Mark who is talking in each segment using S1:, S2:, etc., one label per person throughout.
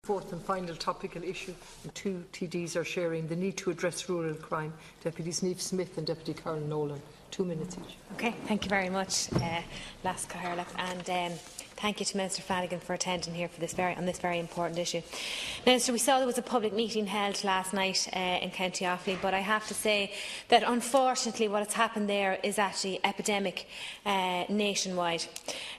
S1: Fourth and final topical issue, and two TDs are sharing the need to address rural crime. Deputies Niamh Smith and Deputy Carol Nolan. 2 minutes each.
S2: Okay, thank you very much, Lasca Herlock, and thank you to Minister Flanagan for attending here for on this very important issue. Minister, we saw there was a public meeting held last night in County Offaly, but I have to say that unfortunately what has happened there is actually epidemic nationwide.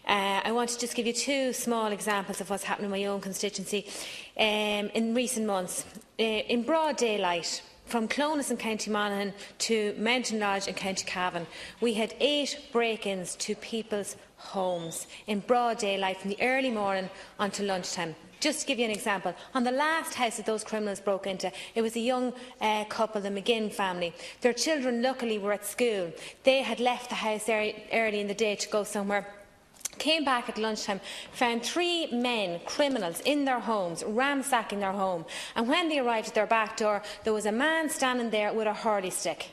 S2: I want to just give you two small examples of what's happened in my own constituency in recent months. In broad daylight, from Clones in County Monaghan to Mountain Lodge in County Cavan, we had 8 break-ins to people's homes in broad daylight from the early morning until lunchtime. Just to give you an example, on the last house that those criminals broke into, it was a young couple, the McGinn family. Their children luckily were at school. They had left the house early in the day to go somewhere. Came back at lunchtime, found 3 men, criminals, in their homes, ransacking their home. And when they arrived at their back door, there was a man standing there with a hurley stick,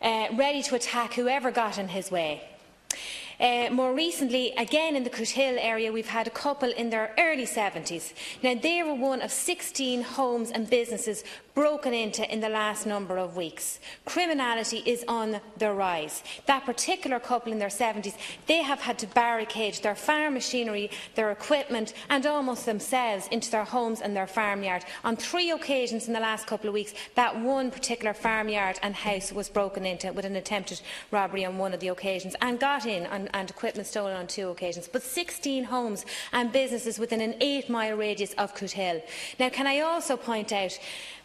S2: ready to attack whoever got in his way. More recently, again in the Cootehill area, we've had a couple in their early 70s. Now, they were one of 16 homes and businesses broken into in the last number of weeks. Criminality is on the rise. That particular couple in their 70s, they have had to barricade their farm machinery, their equipment and almost themselves into their homes and their farmyard. On 3 occasions in the last couple of weeks, that one particular farmyard and house was broken into with an attempted robbery on one of the occasions, and got in and equipment stolen on 2 occasions. But 16 homes and businesses within an 8-mile radius of Cootehill. Now, can I also point out,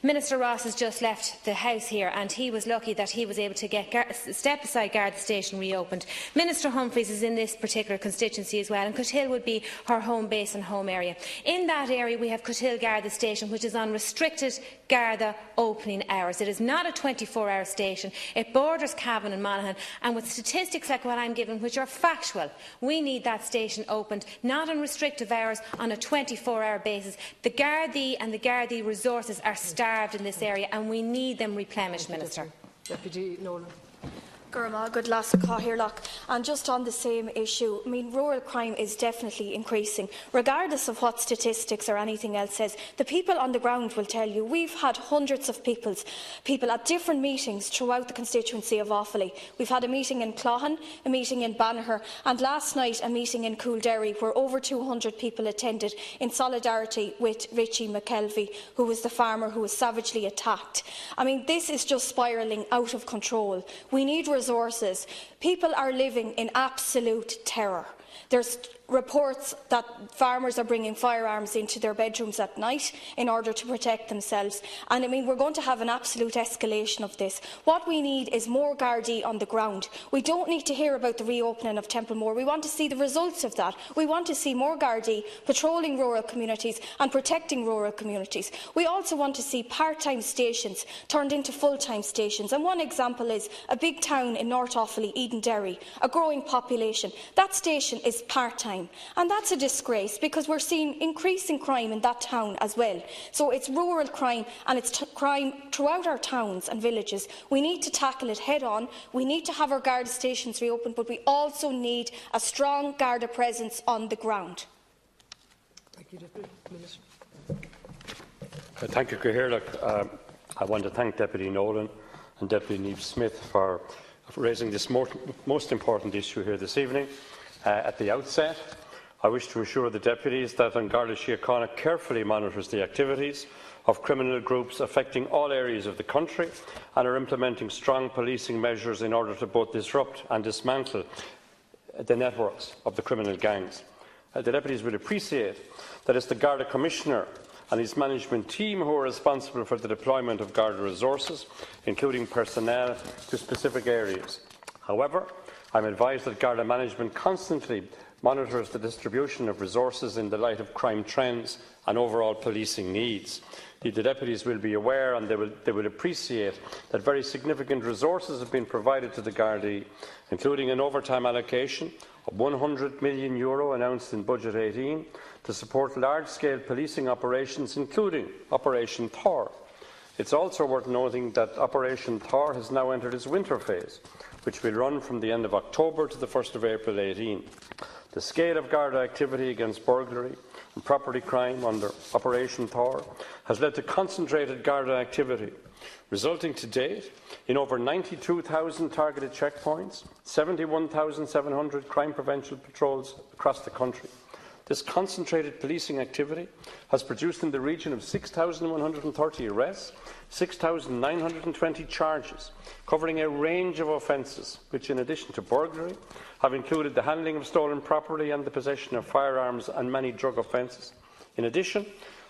S2: Minister Ross has just left the House here, and he was lucky that he was able to get step-aside Garda Station reopened. Minister Humphreys is in this particular constituency as well, and Cootehill would be her home base and home area. In that area, we have Cootehill Garda Station, which is on restricted Garda opening hours. It is not a 24-hour station. It borders Cavan and Monaghan, and with statistics like what I'm given, which are factual, we need that station opened, not on restrictive hours, on a 24-hour basis. The Gardaí and the Gardaí resources are starved in this area, and we need them replenished, Minister.
S1: Deputy Nolan.
S3: Good last and just on the same issue, I mean, rural crime is definitely increasing. Regardless of what statistics or anything else says, the people on the ground will tell you we've had hundreds of people at different meetings throughout the constituency of Offaly. We've had a meeting in Cloughan, a meeting in Banagher, and last night a meeting in Coolderry, where over 200 people attended in solidarity with Richie McKelvey, who was the farmer who was savagely attacked. I mean, this is just spiralling out of control. We need resources. People are living in absolute terror. There's reports that farmers are bringing firearms into their bedrooms at night in order to protect themselves. And I mean, we're going to have an absolute escalation of this. What we need is more Gardaí on the ground. We don't need to hear about the reopening of Templemore. We want to see the results of that. We want to see more Gardaí patrolling rural communities and protecting rural communities. We also want to see part-time stations turned into full-time stations. And one example is a big town in North Offaly, Edenderry, a growing population. That station is part-time. And that's a disgrace, because we're seeing increasing crime in that town as well. So it's rural crime, and it's crime throughout our towns and villages. We need to tackle it head-on. We need to have our Garda stations reopened, but we also need a strong Garda presence on the ground.
S1: Thank you, Deputy Minister.
S4: Thank you, Cathaoirleach. I want to thank Deputy Nolan and Deputy Niamh Smith for raising this most important issue here this evening. At the outset, I wish to assure the deputies that An Garda Síochána carefully monitors the activities of criminal groups affecting all areas of the country and are implementing strong policing measures in order to both disrupt and dismantle the networks of the criminal gangs. The deputies will appreciate that it's the Garda Commissioner and his management team who are responsible for the deployment of Garda resources, including personnel, to specific areas. However, I am advised that Garda management constantly monitors the distribution of resources in the light of crime trends and overall policing needs. The deputies will be aware, and they will appreciate, that very significant resources have been provided to the Gardaí, including an overtime allocation of €100 million announced in Budget 18 to support large-scale policing operations, including Operation Thor. It is also worth noting that Operation Thor has now entered its winter phase, which will run from the end of October to the 1st of April 18. The scale of Garda activity against burglary and property crime under Operation Thor has led to concentrated Garda activity, resulting to date in over 92,000 targeted checkpoints, 71,700 crime prevention patrols across the country. This concentrated policing activity has produced in the region of 6,130 arrests, 6,920 charges, covering a range of offences, which, in addition to burglary, have included the handling of stolen property and the possession of firearms and many drug offences. In addition,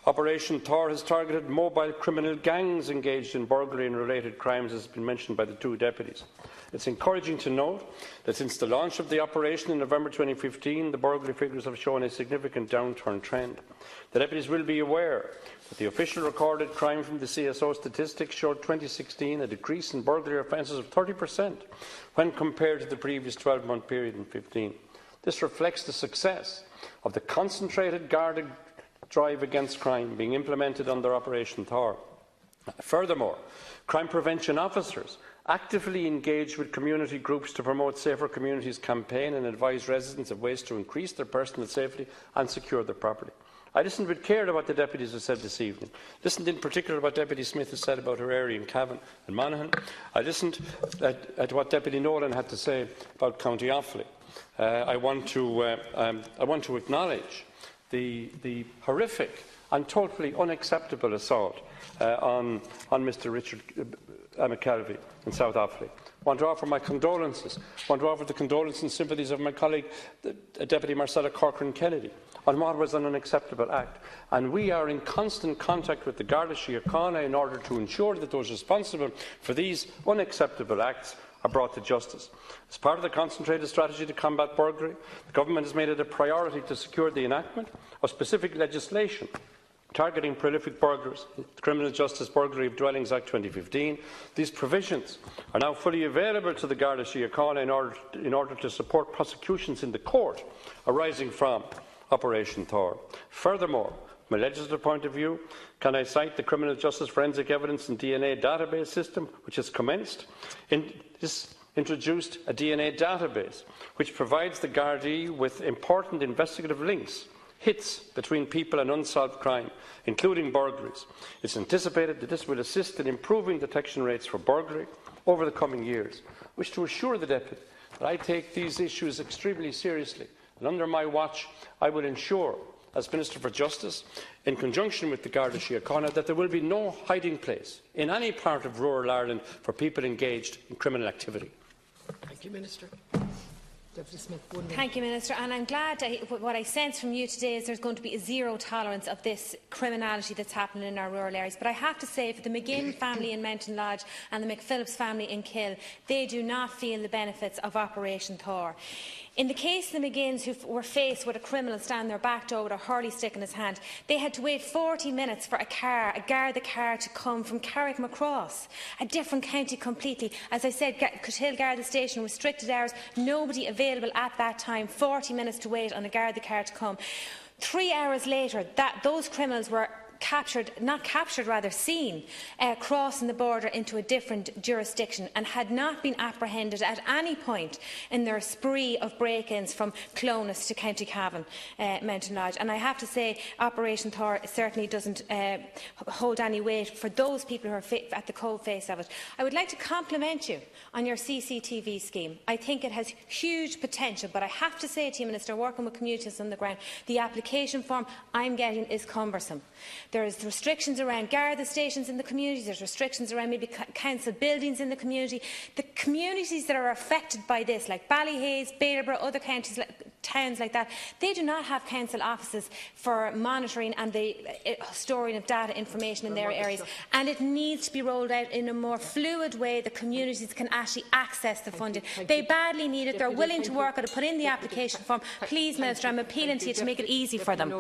S4: Operation Thor has targeted mobile criminal gangs engaged in burglary and related crimes, as has been mentioned by the two deputies. It is encouraging to note that since the launch of the operation in November 2015, the burglary figures have shown a significant downturn trend. The deputies will be aware that the official recorded crime from the CSO statistics showed 2016 a decrease in burglary offences of 30% when compared to the previous 12-month period in 2015. This reflects the success of the concentrated Garda drive against crime being implemented under Operation Thor. Furthermore, crime prevention officers actively engage with community groups to promote Safer Communities campaign and advise residents of ways to increase their personal safety and secure their property. I listened with care to what the deputies have said this evening. Listened in particular to what Deputy Smith has said about her area in Cavan and Monaghan. I listened at what Deputy Nolan had to say about County Offaly. I want to acknowledge the horrific and totally unacceptable assault on Mr Richard McKelvey in South Offaly. I want to offer my condolences. I want to offer the condolences and sympathies of my colleague, Deputy Marcella Corcoran-Kennedy, on what was an unacceptable act. And we are in constant contact with the Garda Síochána in order to ensure that those responsible for these unacceptable acts are brought to justice. As part of the concentrated strategy to combat burglary, the Government has made it a priority to secure the enactment of specific legislation targeting prolific burglars, the Criminal Justice Burglary of Dwellings Act 2015. These provisions are now fully available to the Garda Síochána in order to support prosecutions in the court arising from Operation Thor. Furthermore, from a legislative point of view, can I cite the Criminal Justice Forensic Evidence and DNA Database System, which has commenced? This introduced a DNA database which provides the Gardaí with important investigative links, hits between people and unsolved crime, including burglaries. It is anticipated that this will assist in improving detection rates for burglary over the coming years. I wish to assure the Deputy that I take these issues extremely seriously, and under my watch I will ensure, as Minister for Justice, in conjunction with the Garda Síochána, that there will be no hiding place in any part of rural Ireland for people engaged in criminal activity.
S1: Thank you, Minister. Deputy Smith, 1 minute.
S2: Thank you, Minister. And I'm glad what I sense from you today is there's going to be a zero tolerance of this criminality that's happening in our rural areas. But I have to say, for the McGinn family in Mountain Lodge and the McPhillips family in Kill, they do not feel the benefits of Operation Thor. In the case of the McGinns, who were faced with a criminal standing their back door with a hurley stick in his hand, they had to wait 40 minutes for a Garda car to come from Carrickmacross, a different county completely. As I said, Cuthill Garda Station, restricted hours, nobody available at that time, 40 minutes to wait on a Garda car to come. 3 hours later, those criminals were seen crossing the border into a different jurisdiction and had not been apprehended at any point in their spree of break-ins from Clonus to County Cavan, Mountain Lodge. And I have to say, Operation Thor certainly doesn't hold any weight for those people who are at the cold face of it. I would like to compliment you on your CCTV scheme. I think it has huge potential, but I have to say to you, Minister, working with communities on the ground, the application form I'm getting is cumbersome. There is restrictions around Garda stations in the community, there's restrictions around maybe council buildings in the community. The communities that are affected by this, like Ballyhaise, Baylor, other counties, towns like that, they do not have council offices for monitoring and the storing of data information in their areas. And it needs to be rolled out in a more fluid way that communities can actually access the funding. They badly need it, they're willing to work on it, put in the application form. Please, Minister, I'm appealing to you to make it easy for them.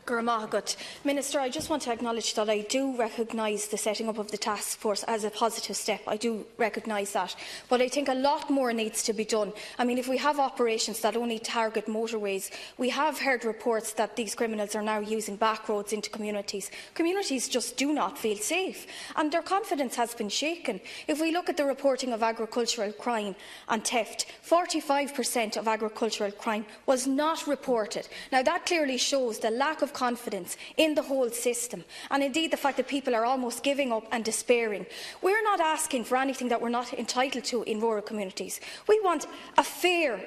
S3: Gurmahagat. Minister, I just want to acknowledge that I do recognise the setting up of the task force as a positive step. I do recognise that. But I think a lot more needs to be done. I mean, if we have operations that only target motorways, we have heard reports that these criminals are now using back roads into communities. Communities just do not feel safe, and their confidence has been shaken. If we look at the reporting of agricultural crime and theft, 45% of agricultural crime was not reported. Now, that clearly shows the lack of confidence in the whole system, and indeed the fact that people are almost giving up and despairing. We're not asking for anything that we're not entitled to in rural communities. We want a fair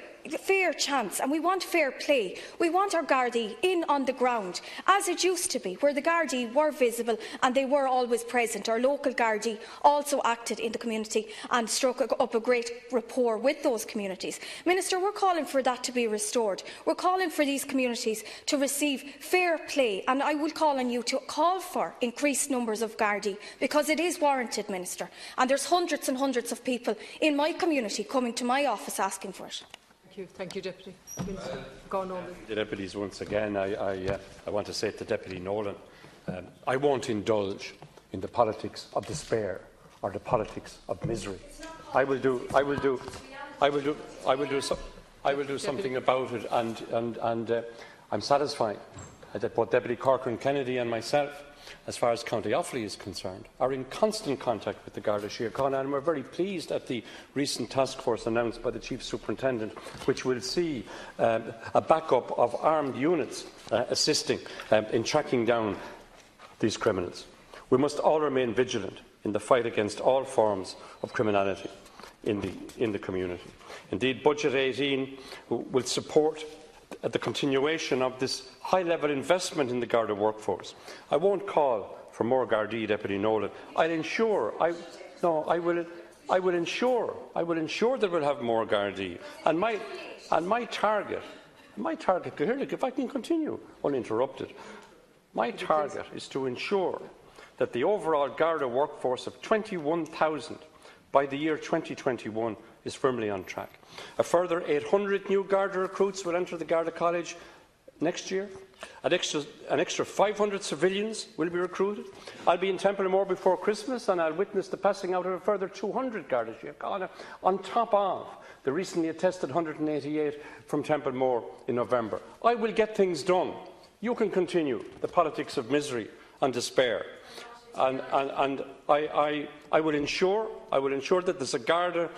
S3: chance, and we want fair play. We want our Gardaí in on the ground, as it used to be, where the Gardaí were visible and they were always present. Our local Gardaí also acted in the community and struck up a great rapport with those communities. Minister, we're calling for that to be restored. We're calling for these communities to receive fair play, and I will call on you to call for increased numbers of Gardaí, because it is warranted, Minister, and there's hundreds and hundreds of people in my community coming to my office asking for it.
S1: Thank you, Deputy Minister. Go on, Nolan.
S4: The deputies, once again, I want to say to Deputy Nolan, I won't indulge in the politics of despair or the politics of misery. I will do something about it, and I'm satisfied that both Deputy Corcoran-Kennedy and myself, as far as County Offaly is concerned, are in constant contact with the Garda Síochána, and we're very pleased at the recent task force announced by the Chief Superintendent, which will see a backup of armed units assisting in tracking down these criminals. We must all remain vigilant in the fight against all forms of criminality in the community. Indeed, Budget 18 will support the continuation of this high-level investment in the Garda workforce. I won't call for more Gardaí, Deputy Nolan. I will ensure that we'll have more Gardaí. And my target, if I can continue uninterrupted, my target is to ensure that the overall Garda workforce of 21,000 by the year 2021 is firmly on track. A further 800 new Garda recruits will enter the Garda College next year. An extra 500 civilians will be recruited. I'll be in Templemore before Christmas, and I'll witness the passing out of a further 200 Garda Síochána, on top of the recently attested 188 from Templemore in November. I will get things done. You can continue the politics of misery and despair. And I will ensure that there's a Garda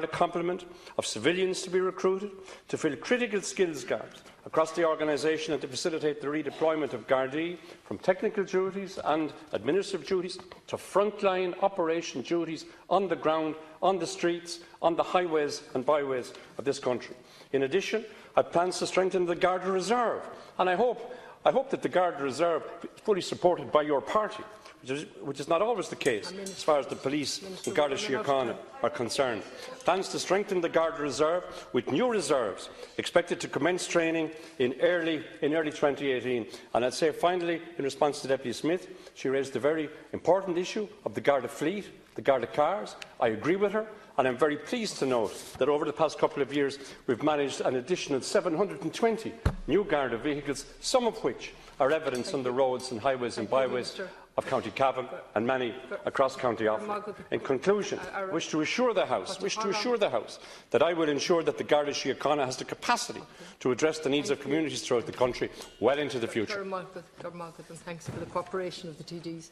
S4: complement of civilians to be recruited to fill critical skills gaps across the organisation and to facilitate the redeployment of Gardaí from technical duties and administrative duties to frontline operation duties on the ground, on the streets, on the highways and byways of this country. In addition, I have plans to strengthen the Garda Reserve, and I hope that the Garda Reserve is fully supported by your party, which is not always the case as far as the police and Garda Síochána are concerned. Plans to strengthen the Garda Reserve with new reserves expected to commence training in early 2018. And I'd say finally, in response to Deputy Smith, she raised the very important issue of the Garda fleet, the Garda cars. I agree with her, and I'm very pleased to note that over the past couple of years we've managed an additional 720 new Garda vehicles, some of which are evidence on the roads and highways and byways of County Cavan and many across County Offaly. In conclusion, I wish to assure the House that I will ensure that the Garda Síochána has the capacity to address the needs of communities throughout the country well into the future.
S1: Thanks for the cooperation of the TDs.